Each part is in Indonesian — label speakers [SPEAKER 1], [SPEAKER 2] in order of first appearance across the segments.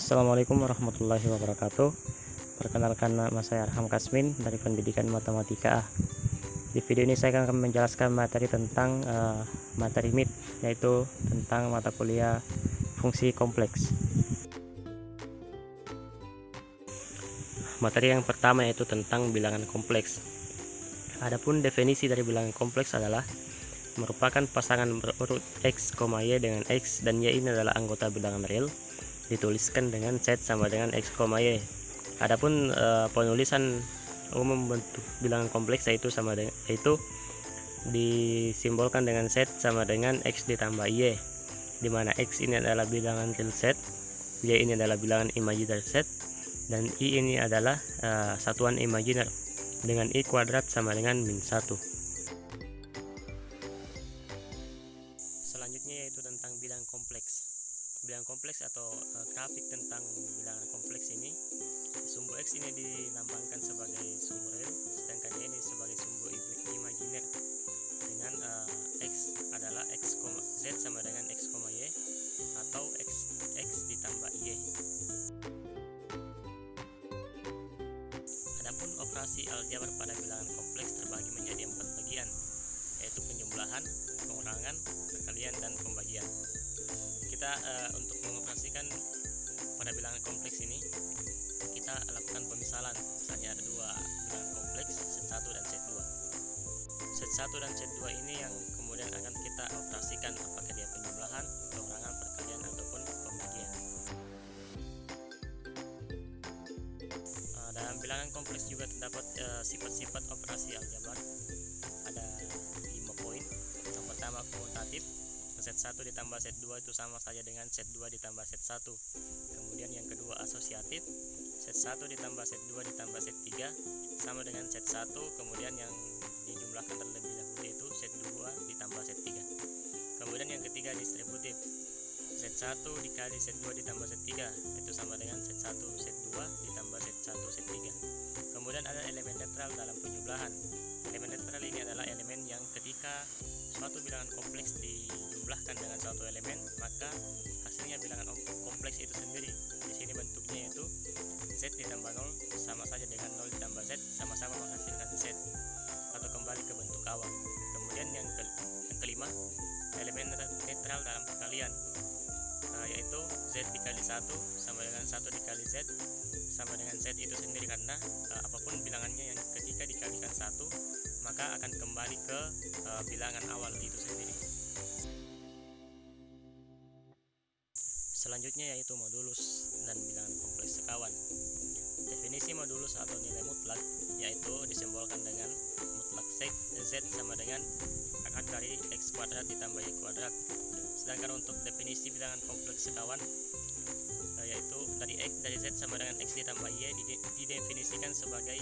[SPEAKER 1] Assalamualaikum warahmatullahi wabarakatuh. Perkenalkan, nama saya Arham Kasmin dari Pendidikan Matematika A. Di video ini saya akan menjelaskan materi tentang materi MIT, yaitu tentang mata kuliah fungsi kompleks. Materi yang pertama yaitu tentang bilangan kompleks. Adapun definisi dari bilangan kompleks adalah merupakan pasangan berurut x, y dengan x dan y ini adalah anggota bilangan real dituliskan dengan Z sama dengan x, y. Adapun penulisan umum bentuk bilangan kompleks yaitu disimbolkan dengan Z sama dengan x ditambah y, di mana x ini adalah bilangan real Z, y ini adalah bilangan imajiner Z, dan i ini adalah satuan imajiner dengan i kuadrat sama dengan min 1. Selanjutnya yaitu tentang bilangan kompleks. Bilangan kompleks atau grafik tentang bilangan kompleks ini, sumbu x ini dilambangkan sebagai sumbu real, sedangkan y ini sebagai sumbu imajiner dengan x adalah z sama dengan x, y atau x ditambah y. Adapun operasi aljabar pada bilangan kompleks terbagi menjadi 4 bagian, yaitu penjumlahan, pengurangan, perkalian, dan pembagian. Kita untuk mengoperasikan pada bilangan kompleks ini, kita lakukan pemisalan. Misalnya ada dua bilangan kompleks, Z1 dan Z2. Z1 dan Z2 ini yang kemudian akan kita operasikan, apakah dia penjumlahan, pengurangan, perkalian, ataupun pembagian. Dalam bilangan kompleks juga terdapat sifat-sifat operasi aljabar. Ada 5 poin. Yang pertama, komutatif. Z1 ditambah Z2 itu sama saja dengan Z2 ditambah Z1. Kemudian yang kedua, asosiatif. Z1 ditambah Z2 ditambah Z3 sama dengan Z1. Kemudian yang dijumlahkan terlebih dahulu itu Z2 ditambah Z3. Kemudian yang ketiga, distributif. Z1 dikali Z2 ditambah Z3 itu sama dengan Z1 Z2 ditambah Z1 Z3. Kemudian ada elemen netral dalam penjumlahan. Elemen netral ini adalah elemen yang ketika suatu bilangan kompleks dijumlahkan dengan suatu elemen, maka hasilnya bilangan kompleks itu sendiri. Di sini bentuknya yaitu Z ditambah 0 sama saja dengan 0 ditambah Z, sama-sama menghasilkan Z atau kembali ke bentuk awal. Kemudian yang kelima, elemen netral dalam perkalian, yaitu Z dikali 1 sama dengan 1 dikali Z sama dengan Z itu sendiri, karena apapun bilangannya yang ketika dikalikan 1 maka akan kembali ke bilangan awal itu sendiri. Selanjutnya yaitu modulus dan bilangan kompleks sekawan. Definisi modulus atau nilai mutlak yaitu disimbolkan dengan mutlak Z sama dengan akar dari x kuadrat ditambah y kuadrat. Sedangkan untuk definisi bilangan kompleks sekawan yaitu dari Z sama dengan x ditambah y didefinisikan sebagai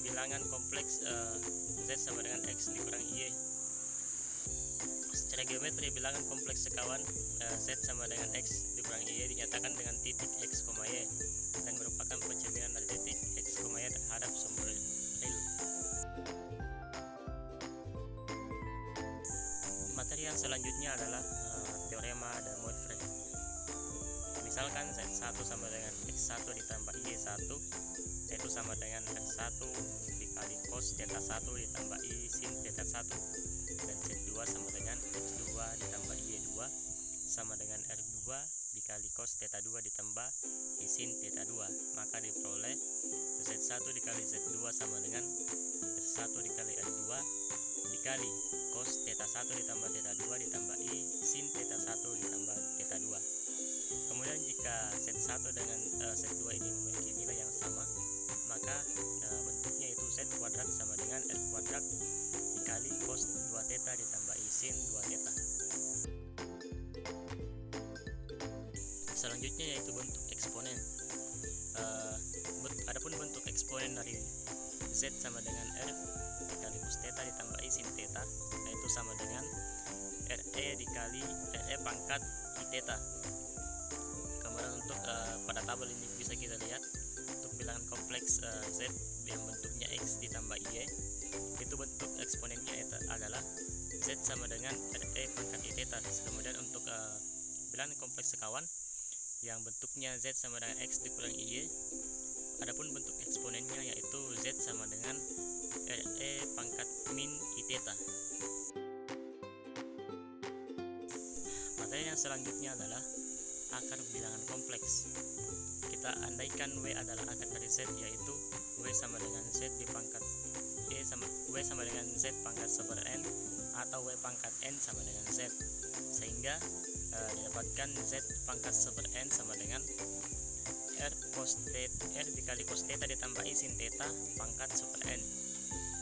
[SPEAKER 1] bilangan kompleks Z sama dengan x dikurang y. Secara geometri bilangan kompleks sekawan Z sama dengan x dikurang y dinyatakan dengan titik x, y dan merupakan pencerminan dari titik x, y terhadap sumber real. Materi yang selanjutnya adalah teorema de Moivre. Misalkan Z1 sama dengan X1 ditambah Y1 itu sama dengan R1 dikali cos theta 1 ditambah I sin theta 1, dan Z2 sama dengan X2 ditambah Y2 sama dengan R2 dikali cos theta 2 ditambah I sin theta 2. Maka diperoleh Z1 dikali Z2 sama dengan R1 dikali R2 dikali cos theta 1 ditambah theta 2 ditambah I sin theta 1 ditambah theta 2. Kemudian jika Z1 dengan Z2 ini memiliki nilai yang sama, maka bentuknya itu Z kuadrat sama dengan R kuadrat dikali cos 2 theta ditambah I sin 2 theta. Selanjutnya yaitu bentuk eksponen. Adapun bentuk eksponen dari Z sama dengan R dikali cos theta ditambah I sin theta, yaitu sama dengan RE dikali RE pangkat I theta. Kemudian untuk pada tabel ini bisa kita lihat untuk bilangan kompleks Z yang bentuknya X ditambah Y, itu bentuk eksponennya adalah Z sama dengan RE pangkat I theta. Kemudian untuk bilangan kompleks sekawan yang bentuknya Z sama dengan X dikurangi Y. Adapun bentuk eksponennya yaitu Z sama dengan RE pangkat min I theta. Materi yang selanjutnya adalah akar bilangan kompleks. Kita andaikan W adalah akar dari Z, yaitu W sama dengan Z di pangkat W sama dengan Z pangkat sumber N, atau W pangkat N sama dengan Z, sehingga didapatkan Z pangkat sumber N sama dengan R dikali cos theta ditambah I sin theta pangkat super N.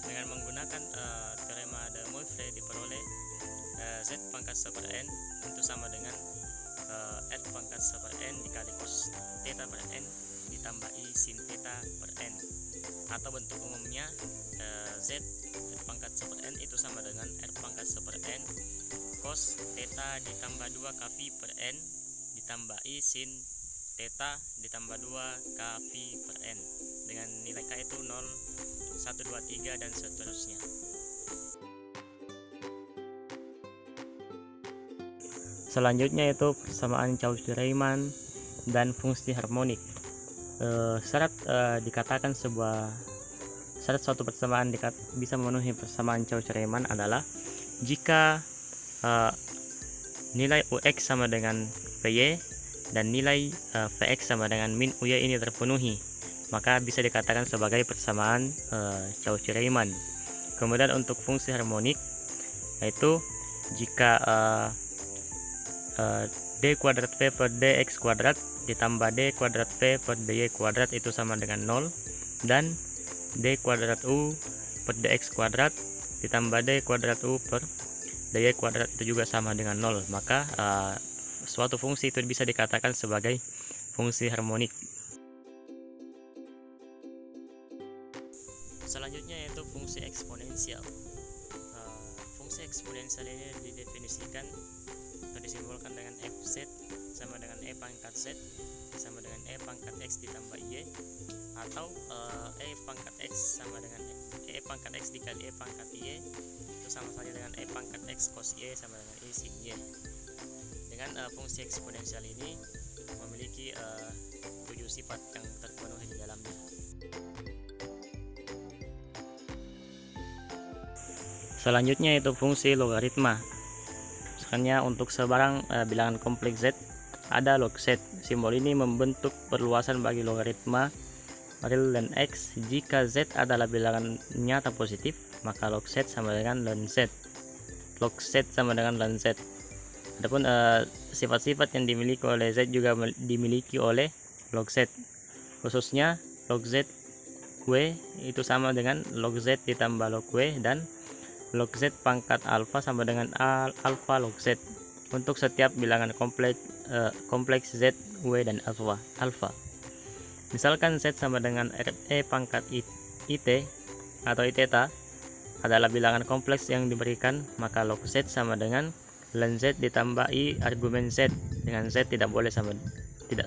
[SPEAKER 1] Dengan menggunakan teorema de Moivre diperoleh Z pangkat super N itu sama dengan R pangkat super N dikali cos theta per N ditambah I sin theta per N, atau bentuk umumnya Z pangkat super N itu sama dengan R pangkat super N cos theta ditambah 2 kV per N ditambah I sin theta ditambah 2 kV per N, dengan nilai K itu 0, 1, 2, 3 dan seterusnya. Selanjutnya yaitu persamaan Cauchy-Riemann dan fungsi harmonik. Syarat dikatakan syarat suatu persamaan bisa memenuhi persamaan Cauchy-Riemann adalah jika nilai Ux sama dengan Vy dan nilai Vx sama dengan min Uy ini terpenuhi, maka bisa dikatakan sebagai persamaan Cauchy-Riemann. Kemudian untuk fungsi harmonik yaitu jika d kuadrat V per dx kuadrat ditambah d kuadrat V per dy kuadrat itu sama dengan 0, dan d kuadrat U per dx kuadrat ditambah d kuadrat U per dy kuadrat itu juga sama dengan 0, maka suatu fungsi itu bisa dikatakan sebagai fungsi harmonik. Selanjutnya yaitu fungsi eksponensial. Fungsi eksponensial ini didefinisikan atau disimbolkan dengan fz sama dengan e pangkat z sama dengan e pangkat x ditambah y, atau e pangkat x sama dengan e pangkat x dikali e pangkat y itu sama saja dengan e pangkat x cos y sama dengan e sin y. Dengan fungsi eksponensial ini memiliki 7 sifat yang terpenuhi di dalamnya. Selanjutnya yaitu fungsi logaritma. Misalnya untuk sebarang bilangan kompleks Z ada log Z. Simbol ini membentuk perluasan bagi logaritma real ln X. Jika Z adalah bilangan nyata positif, maka log Z sama dengan ln Z. Log Z sama dengan ln Z. Adapun sifat-sifat yang dimiliki oleh Z juga dimiliki oleh log Z. Khususnya log Z W itu sama dengan log Z ditambah log W, dan log Z pangkat alfa sama dengan alfa log Z untuk setiap bilangan kompleks Z, W, dan alfa. Misalkan Z sama dengan RE pangkat IT atau I theta adalah bilangan kompleks yang diberikan, maka log Z sama dengan ln Z ditambah I argumen Z, dengan Z tidak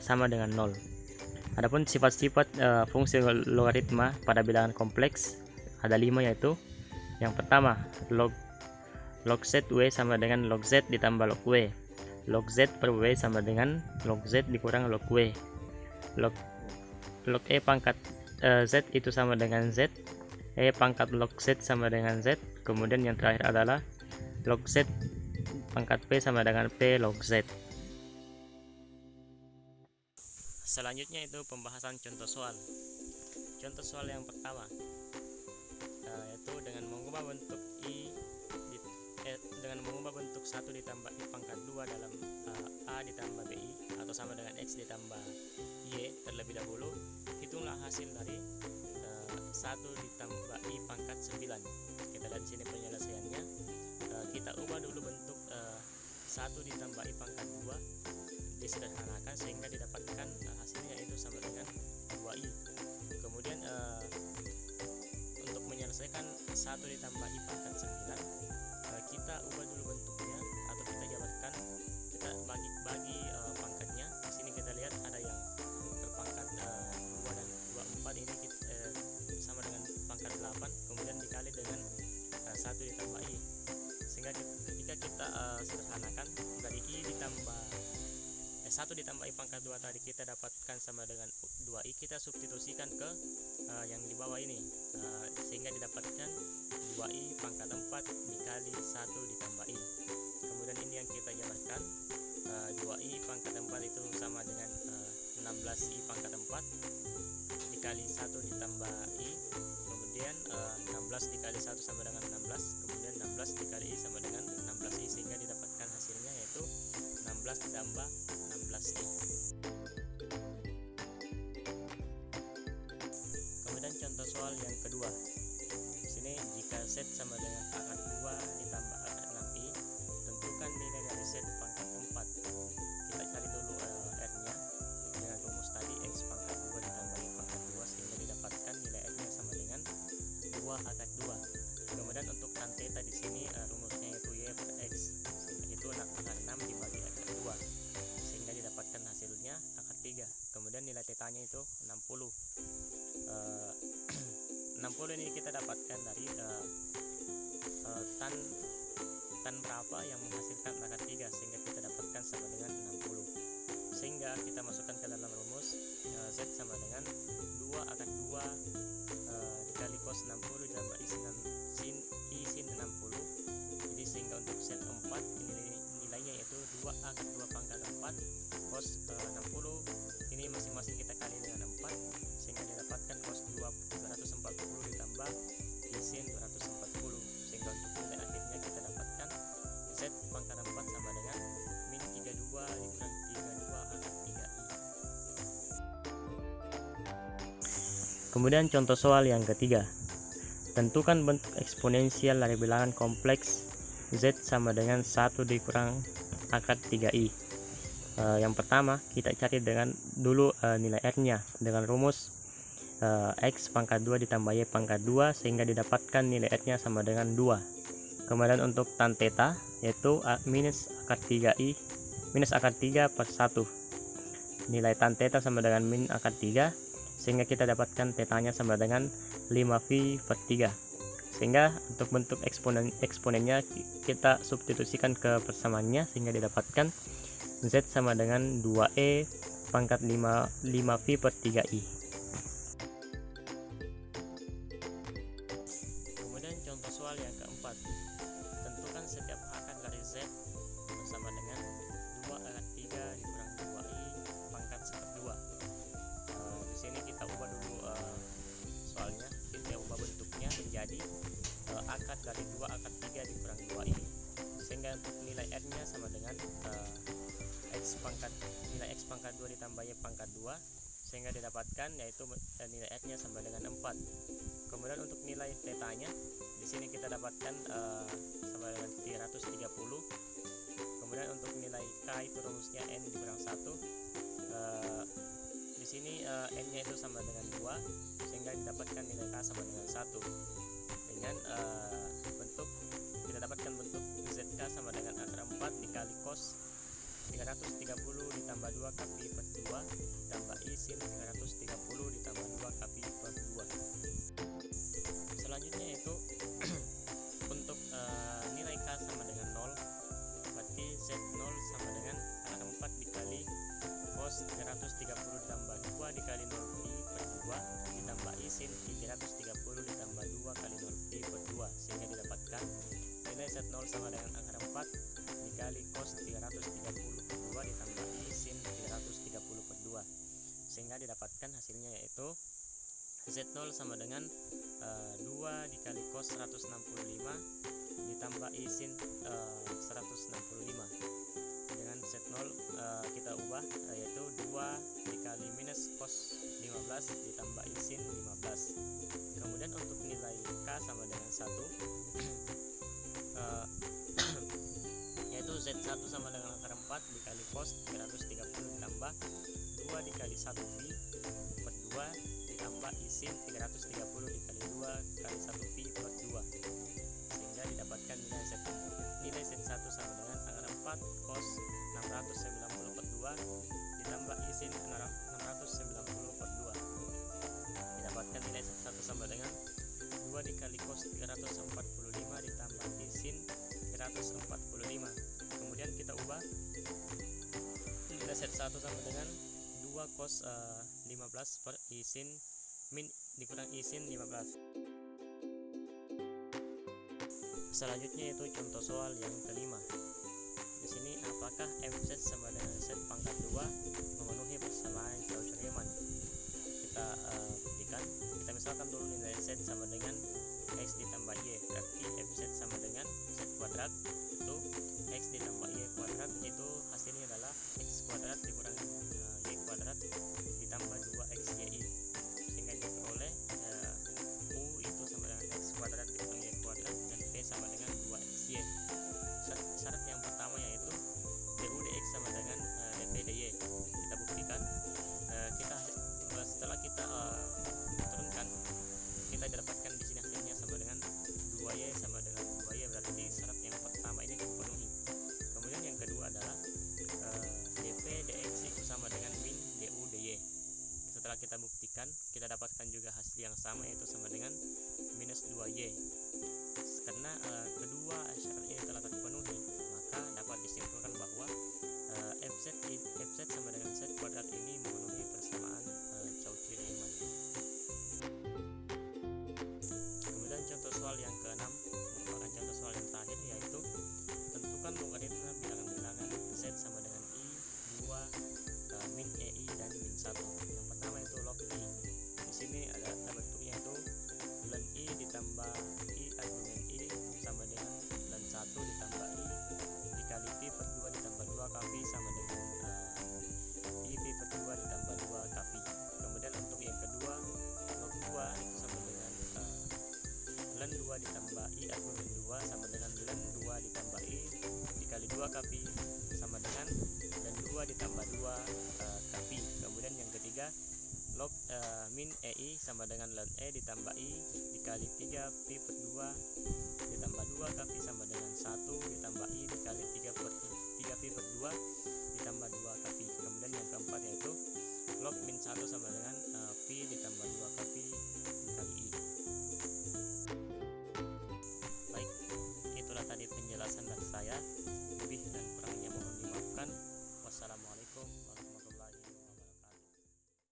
[SPEAKER 1] sama dengan 0. Adapun sifat-sifat fungsi logaritma pada bilangan kompleks ada 5, yaitu yang pertama, log Z W sama dengan log Z ditambah log W. Log Z per W sama dengan log Z dikurang log W. Log E pangkat Z itu sama dengan Z. E pangkat log Z sama dengan Z. Kemudian yang terakhir adalah log Z pangkat P sama dengan P log Z. Selanjutnya itu pembahasan contoh soal. Contoh soal yang pertama yaitu dengan mengubah bentuk bentuk 1 ditambah I pangkat 2 dalam A ditambah BI atau sama dengan X ditambah Y terlebih dahulu. Hitunglah hasil dari 1 ditambah I pangkat 9. Kita lihat sini penyelesaiannya. Kita ubah dulu bentuk 1 ditambah I pangkat 2, disederhanakan sehingga didapatkan hasilnya itu sama dengan 2I. Kemudian untuk menyelesaikan 1 ditambah I pangkat 9, kita ubah dulu bentuknya atau kita jabarkan, kita bagi pangkatnya. Di sini kita lihat ada yang berpangkat 2 dan 24, ini sama dengan pangkat 8, kemudian dikali dengan 1 ditambah I, sehingga ketika kita sederhanakan dari I ditambah 1 ditambah I pangkat 2 tadi bawah ini, sehingga didapatkan 2i pangkat 4 dikali 1 ditambah i. Kemudian ini yang kita jabarkan, 2i pangkat 4 itu sama dengan 16i pangkat 4 dikali 1 ditambah i. Kemudian 16 dikali 1 sama dengan 16, kemudian 16 dikali i sama dengan 16i, sehingga didapatkan hasilnya yaitu 16 ditambah 16i. Kemudian contoh soal yang kedua. Di sini jika Z sama dengan akar 2 ditambah akar 6i, tentukan nilai dari Z pangkat 4. Kita cari dulu R-nya dengan rumus tadi, X pangkat 2 ditambah Y pangkat 2, sehingga didapatkan nilai R-nya sama dengan 2 akar 2. Kemudian untuk tan theta di sini rumusnya yaitu Y per X, itu akar 6 dibagi akar 2, sehingga didapatkan hasilnya akar 3. Kemudian nilai theta-nya itu 60. 60 ini kita dapatkan dari tan berapa yang menghasilkan akar 3, sehingga kita dapatkan sama dengan 60. Sehingga kita masukkan ke dalam rumus, Z sama dengan 2 akar 2 dikali cos 60 ditambah i sin 60. Jadi sehingga untuk Z 4 nilainya yaitu 2 akar 2 pangkat 4 cos 60, ini masing-masing kita kali dengan 4, sehingga didapatkan cos 240 ditambah i sin 240, sehingga untuk nilai akhirnya kita dapatkan Z pangkat 4 sama dengan min 32 dikurang 32 akar 3i. Kemudian contoh soal yang ketiga. Tentukan bentuk eksponensial dari bilangan kompleks Z sama dengan 1 dikurang akar 3i. Yang pertama kita cari dengan dulu nilai R-nya dengan rumus X pangkat 2 ditambah Y pangkat 2, sehingga didapatkan nilai R-nya sama dengan 2. Kemudian untuk tan theta yaitu minus akar 3i minus akar 3 per 1. Nilai tan theta sama dengan min akar 3, sehingga kita dapatkan theta-nya sama dengan 5v per 3. Sehingga untuk bentuk eksponennya kita substitusikan ke persamaannya, sehingga didapatkan Z sama dengan 2e pangkat 5v per 3i. Kemudian contoh soal yang keempat. Tentukan setiap akar dari Z sama dengan 2 akar 3 dikurang 2i pangkat seper 2. Di sini kita ubah dulu soalnya, kita ubah bentuknya menjadi akar dari 2 akar 3 dikurang 2i, sehingga untuk nilai R-nya sama dengan nilai X pangkat 2 ditambah Y pangkat 2, sehingga didapatkan yaitu nilai R-nya sama dengan 4. Kemudian untuk nilai theta-nya di sini kita dapatkan sama dengan 330. Kemudian untuk nilai K itu rumusnya N dikurang 1. Di sini N-nya itu sama dengan 2, sehingga didapatkan nilai K sama dengan 1. Dengan kita dapatkan bentuk ZK sama dengan akar 4 dikali cos 330 ditambah 2 kpi per 2 ditambah i sin 330 ditambah 2 kpi per 2. Selanjutnya yaitu untuk nilai K sama dengan 0, berarti Z0 sama dengan akar 4 dikali cos 330 ditambah 2 dikali 0pi per 2 ditambah i sin 330 ditambah 2 kali 0pi per 2, sehingga didapatkan nilai Z0 sama dengan akar 4 dikali cos 330 per 2 ditambah i sin 330 per 2, sehingga didapatkan hasilnya yaitu Z0 sama dengan 2 dikali cos 165 ditambah i sin 165. Dengan Z0 kita ubah yaitu 2 dikali minus cos 15 ditambah i sin 15. Kemudian untuk nilai K sama dengan 1 yaitu Z1 sama dengan akar 4 dikali cos 330 ditambah 2 dikali 1pi per 2 ditambah i sin 330 dikali 2 kali 1pi per 2, sehingga didapatkan nilai Z1 sama dengan akar 4 cos 690 per 2 ditambah i sin 690 per 2. Didapatkan nilai Z1 sama dengan 2 dikali cos 345 ditambah i sin 345. Kemudian kita ubah nilai Z1 sama dengan 2 cos 15 per i sin min dikurang I sin 15. Selanjutnya itu contoh soal yang kelima. Di sini apakah MZ sama dengan Z pangkat 2 memenuhi persamaan Cauchy-Riemann? Kita buktikan. Kita misalkan dulu nilai Z sama dengan X ditambah Y, berarti FZ sama dengan Z kuadrat, itu X ditambah Y kuadrat, itu hasilnya adalah X kuadrat dikurangi Y kuadrat ditambah 2XYI, sehingga diperoleh U itu sama dengan X kuadrat dikurangi Y kuadrat dan V sama dengan 2XY. Syarat yang pertama yaitu du dx sama dengan dp dy. Kita buktikan. Setelah kita turunkan, kita dapatkan di sini hasilnya sama dengan 2y sama dengan 2y, berarti syarat yang pertama ini dipenuhi. Kemudian yang kedua adalah dp dx itu sama dengan min du dy. Setelah kita buktikan, kita dapatkan juga hasil yang sama, yaitu sama dengan minus 2y. Karena kedua syarat ini telah terpenuhi, maka dapat disimpulkan bahwa fz sama dengan z kuadrat ini memenuhi persamaan Cauchy-Riemann. Kemudian contoh soal yang keenam merupakan contoh soal yang terakhir, yaitu tentukan logaritma bilangan-bilangan z sama dengan i, 2, min ei dan min 1. Yang pertama itu log i. Di sini ada bentuknya itu ln i ditambah i argumen i sama dengan ln 1 ditambah i dikali pi per 2 ditambah 2 kp sama dengan i pi per 2 ditambah 2 kp. Kemudian untuk yang kedua, log 2 itu sama dengan ln 2 ditambah i argumen 2 sama dengan ln 2 ditambah i dikali 2 kp sama dengan ln 2 ditambah 2 kp. Kemudian yang ketiga, log min ei sama dengan ln e ditambah i dikali 3 pi per 2